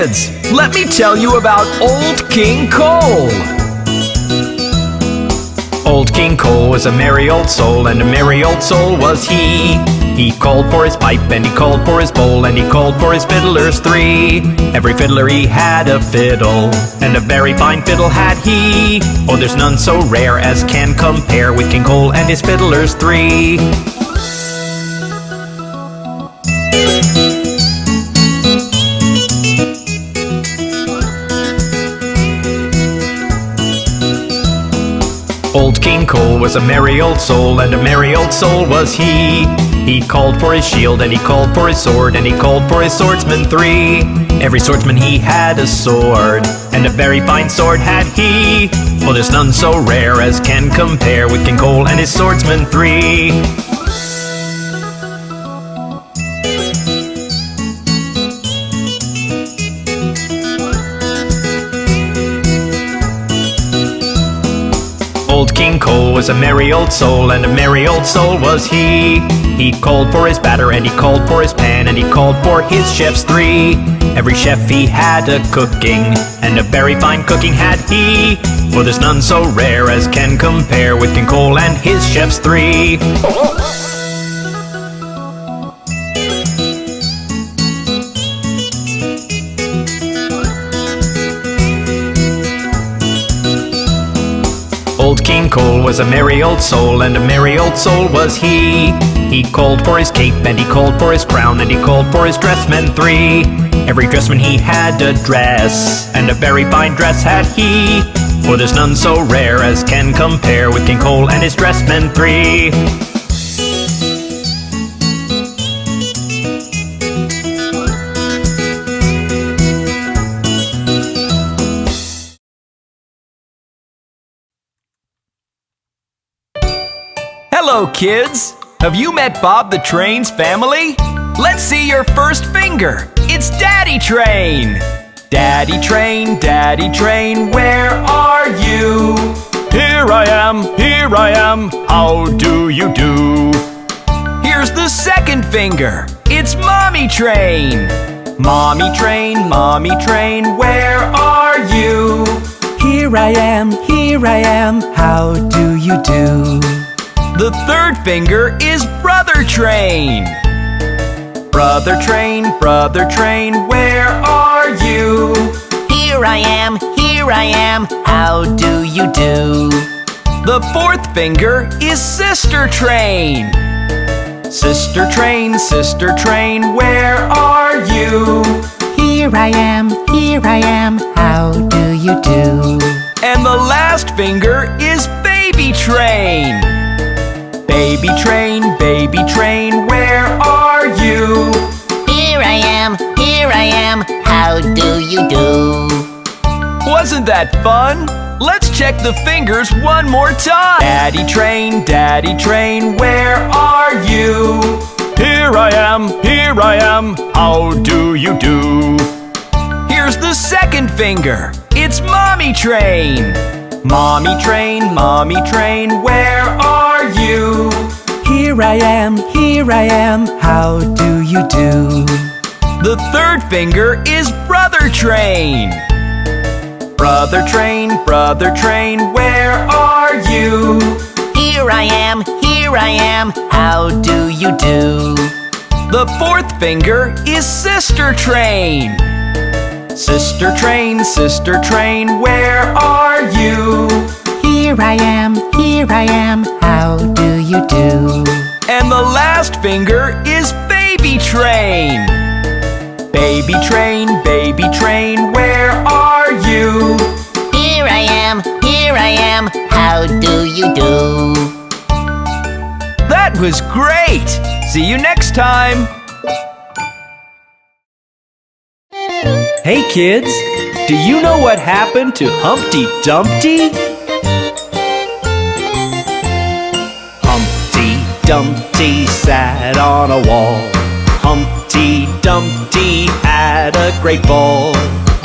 kids, let me tell you about Old King Cole. Old King Cole was a merry old soul, and a merry old soul was he. He called for his pipe, and he called for his bowl, and he called for his fiddlers three. Every fiddler he had a fiddle, and a very fine fiddle had he. Oh, there's none so rare as can compare with King Cole and his fiddlers three. Old King Cole was a merry old soul, and a merry old soul was he. He called for his shield, and he called for his sword, and he called for his swordsmen three. Every swordsman he had a sword, and a very fine sword had he. Oh, there's none so rare as can compare with King Cole and his swordsmen three. Old King Cole was a merry old soul, and a merry old soul was he. He called for his batter, and he called for his pan, and he called for his chefs three. Every chef he had a cooking, and a very fine cooking had he. For there's none so rare as can compare with King Cole and his chefs three. Old King Cole was a merry old soul, and a merry old soul was he. He called for his cape, and he called for his crown, and he called for his dressmen three. Every dressman he had a dress, and a very fine dress had he. For there's none so rare as can compare with King Cole and his dressmen three. Hello, kids! Have you met Bob the Train's family? Let's see your first finger. It's Daddy Train. Daddy Train, where are you? Here I am, how do you do? Here's the second finger. It's Mommy Train. Mommy Train, where are you? Here I am, how do you do? The third finger is Brother Train. Brother Train, where are you? Here I am, how do you do? The fourth finger is Sister Train. Sister Train, where are you? Here I am, how do you do? And the last finger is Baby Train. Baby Train, where are you? Here I am, how do you do? Wasn't that fun? Let's check the fingers one more time. Daddy Train, where are you? Here I am, how do you do? Here's the second finger. It's Mommy Train. Mommy Train, where are you? Here I am, how do you do? The third finger is Brother Train. Brother Train, where are you? Here I am, how do you do? The fourth finger is Sister Train. Sister Train, where are you? Here I am, how do you do? And the last finger is Baby Train. Baby Train, where are you? Here I am, how do you do? That was great! See you next time! Hey kids, do you know what happened to Humpty Dumpty? Humpty Dumpty sat on a wall. Humpty Dumpty had a great fall.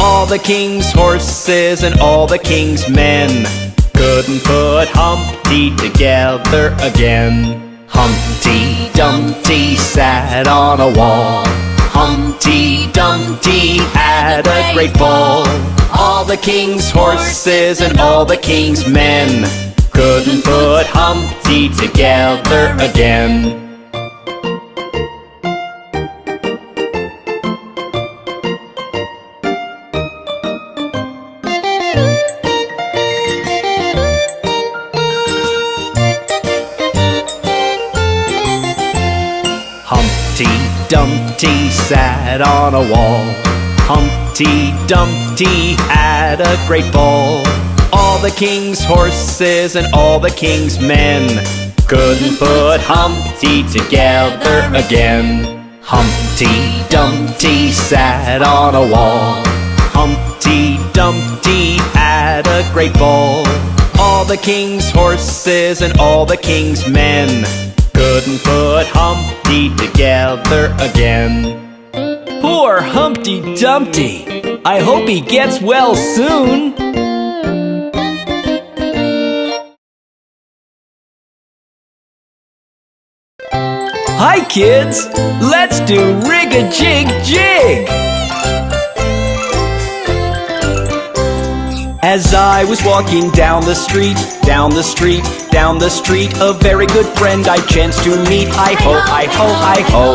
All the king's horses and all the king's men couldn't put Humpty together again. Humpty Dumpty sat on a wall. Humpty Dumpty had a great fall. All the king's horses and all the king's men couldn't put Humpty together again. Humpty Dumpty sat on a wall. Humpty Dumpty had a great fall. All the king's horses and all the king's men couldn't put Humpty together again. Humpty Dumpty sat on a wall. Humpty Dumpty had a great fall. All the king's horses and all the king's men couldn't put Humpty together again. Poor Humpty Dumpty! I hope he gets well soon! Hi kids! Let's do Rig-a-Jig Jig! As I was walking down the street, down the street, down the street, a very good friend I chanced to meet. Hi-ho, hi-ho, hi-ho.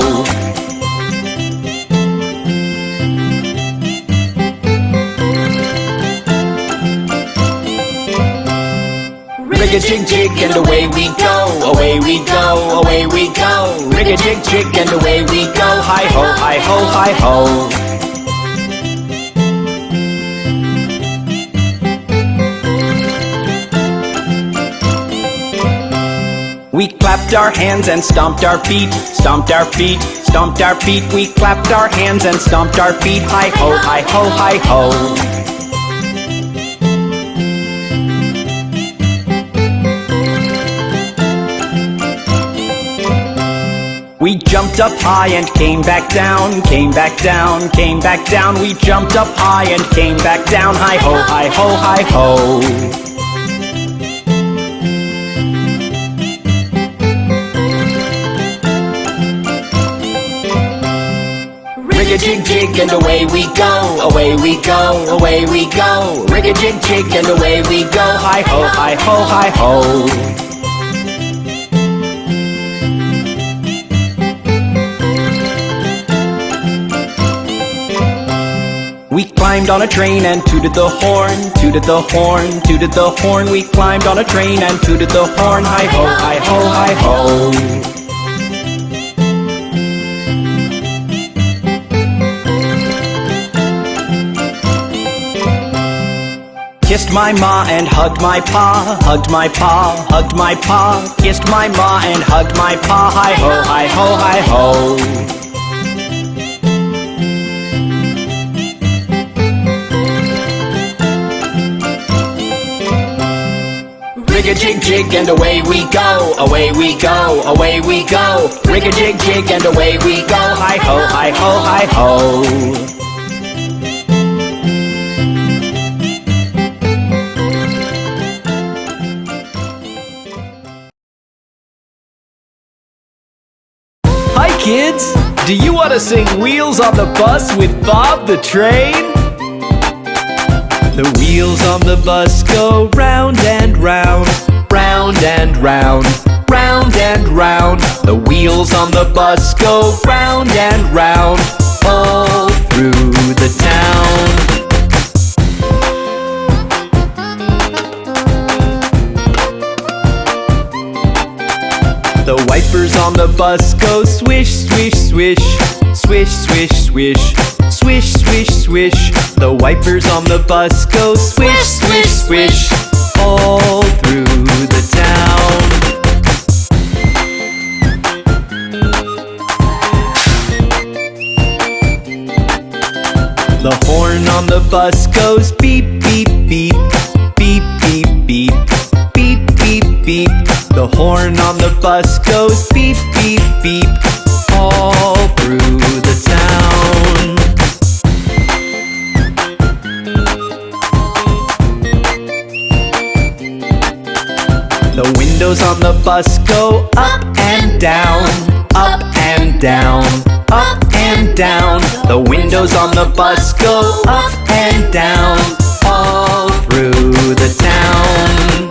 Rig-a-jig jig and away we go, away we go, away we go. Rig-a-jig jig and away we go, hi-ho, hi-ho, hi-ho. We clapped our hands and stomped our feet, stomped our feet, stomped our feet. We clapped our hands and stomped our feet, hi-ho, hi-ho, hi-ho. We jumped up high and came back down, came back down, came back down. We jumped up high and came back down, hi-ho, hi-ho, hi-ho. Rig-a-jig jig and away we go, away we go, away we go. Rig-a-jig jig and away we go, hi-ho, hi-ho, hi-ho. We climbed on a train and tooted the horn, tooted the horn, tooted the horn. We climbed on a train and tooted the horn, hi-ho, hi-ho, hi-ho. Kissed my ma and hugged my pa, hugged my pa, hugged my pa. Kissed my ma and hugged my pa, hi-ho, hi-ho, hi-ho. Rig-a-jig jig and away we go, away we go, away we go. Rig-a-jig jig and away we go, hi-ho, hi-ho, hi-ho. Hi kids! Do you want to sing Wheels on the Bus with Bob the Train? The wheels on the bus go round and round, round and round, round and round. The wheels on the bus go round and round, all through the town. The wipers on the bus go swish, swish, swish, swish, swish, swish, swish, swish, swish. The wipers on the bus go swish, swish, swish, all through the town. The horn on the bus goes beep, beep, beep, beep, beep, beep, beep, beep, beep. The horn on the bus goes beep, beep, beep, all through the town. The windows on the bus go up and down, up and down, up and down. The windows on the bus go up and down, all through the town.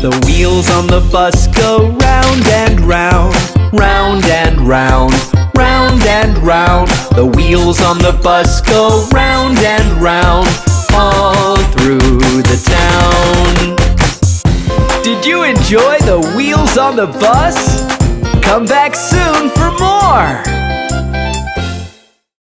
The wheels on the bus go round and round, round and round, round and round. The wheels on the bus go round and round, all through the town. Did you enjoy the wheels on the bus? Come back soon for more!